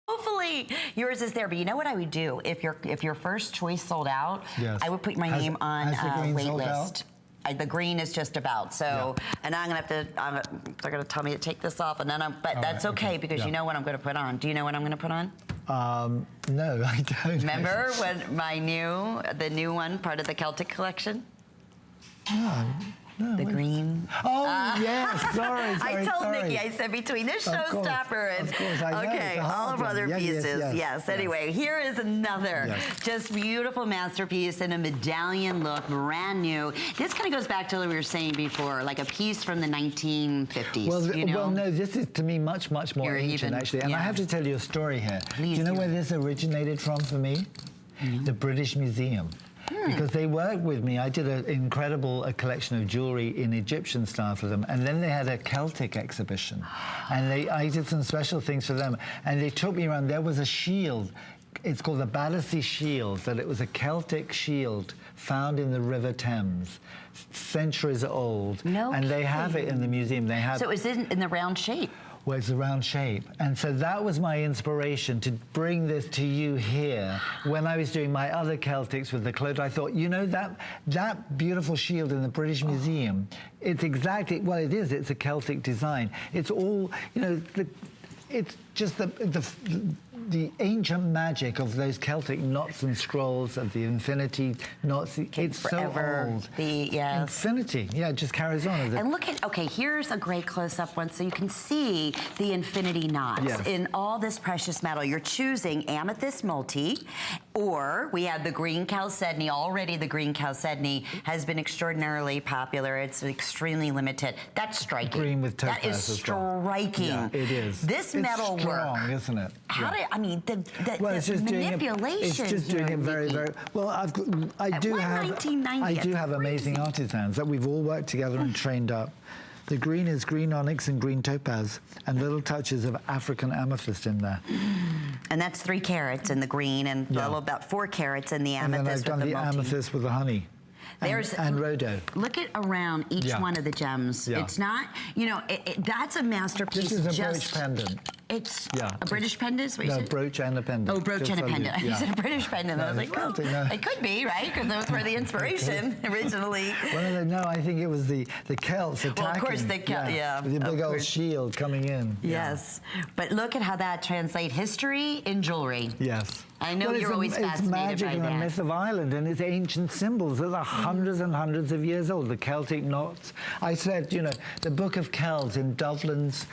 Hopefully yours is there, but you know what I would do if your first choice sold out? Yes. I would put my name on wait list. The green is just about, so, and I'm gonna have to, they're gonna tell me to take this off, and then but that's okay, because you know what I'm gonna put on. Do you know what I'm gonna put on? No, I don't. Remember when the new one, part of the Celtic collection? No, the green. Oh, yes. Sorry. I told Nikki, I said between this showstopper and okay, all of other pieces. Yes. Anyway, here is another just beautiful masterpiece in a medallion look, brand new. This kind of goes back to what we were saying before, like a piece from the 1950s. Well, you know? well, no, this is to me much more ancient, actually. And I have to tell you a story here. Please do you know where this originated from for me? The British Museum. Because they worked with me. I did an incredible collection of jewelry in Egyptian style for them. And then they had a Celtic exhibition. And I did some special things for them. And they took me around. There was a shield. It's called the Battersea Shield. That it was a Celtic shield found in the River Thames, centuries old. And they have it in the museum. They have. So is it in the round shape? Well, it's a round shape. And so that was my inspiration to bring this to you here. When I was doing my other Celtics with the clothes, I thought, you know, that beautiful shield in the British Museum, it's exactly, well, it is, it's a Celtic design. It's all, you know, it's just the ancient magic of those Celtic knots and scrolls of the infinity knots. It's forever. So old. Infinity, it just carries on. And look at, okay, here's a great close-up one, so you can see the infinity knots in all this precious metal. You're choosing amethyst multi, or we have the green chalcedony. Already the green chalcedony has been extraordinarily popular. It's extremely limited. That's striking. Green with topaz. That is striking. Yeah, it is. This metal strong, work, isn't it? How did, I mean, the manipulation. It's just doing it very, very well. I do have amazing artisans that we've all worked together and trained up. The green is green onyx and green topaz, and little touches of African amethyst in there. And that's 3 carats in the green, and about 4 carats in the amethyst. And then I've done the amethyst with the honey. And rhodo. Look at around each one of the gems. It's not, you know, that's a masterpiece. This is a brooch pendant. It's a British pendant? No, brooch and a pendant. Oh, brooch and a pendant. You said a British pendant. I was like, oh, it could be, right? Because that was where the inspiration originally. Well, no, I think it was the Celts attacking. Well, of course, the Celts, with the big old shield coming in. Yes. But look at how that translates history in jewelry. Yes. I know you're always fascinated by that. It's magic and the myth of Ireland, and it's ancient symbols that are hundreds and hundreds of years old. The Celtic knots. I said, you know, the Book of Kells in Dublin's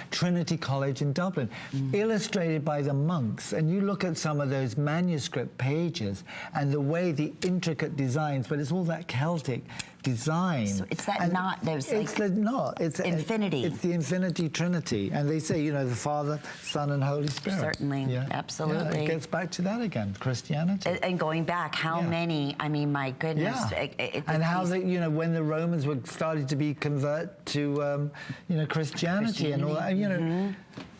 Trinity College in Dublin, illustrated by the monks. And you look at some of those manuscript pages and the way the intricate designs, but it's all that Celtic design. So it's that knot. It's the knot. It's infinity. It's the infinity trinity. And they say, you know, the Father, Son, and Holy Spirit. Certainly. Absolutely. It gets back to that again, Christianity. And going back, how many, I mean, my goodness. And how, you know, when the Romans were starting to be convert to, you know, Christianity and all that, you know.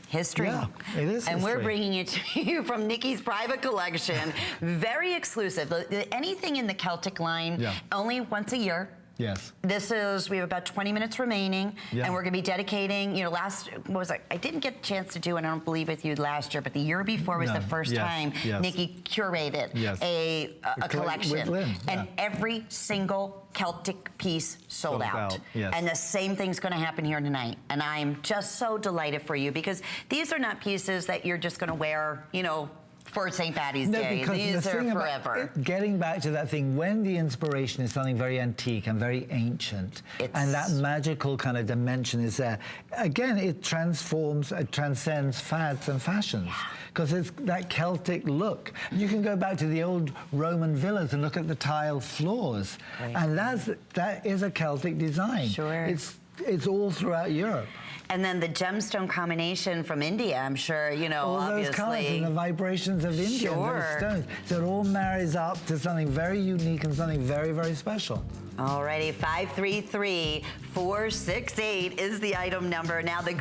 History. Yeah, it is. And we're bringing it to you from Nikki's private collection. Very exclusive. Anything in the Celtic line, only once a year. Yes. This is, we have about 20 minutes remaining, and we're going to be dedicating, you know, what was I didn't get a chance to do, and I don't believe with you last year, but the year before was the first time Nikki curated a collection. And every single Celtic piece sold out. And the same thing's going to happen here tonight. And I'm just so delighted for you, because these are not pieces that you're just going to wear, you know, for St. Patty's Day. These are forever. Getting back to that thing, when the inspiration is something very antique and very ancient, and that magical kind of dimension is there, again, it transforms, it transcends fads and fashions. Because it's that Celtic look. You can go back to the old Roman villas and look at the tile floors. And that is a Celtic design. Sure. It's all throughout Europe. And then the gemstone combination from India, I'm sure, you know, all obviously. Those colors and the vibrations of India and those stones. So it all marries up to something very unique and something very, very special. Alrighty, 533-468 is the item number. Now the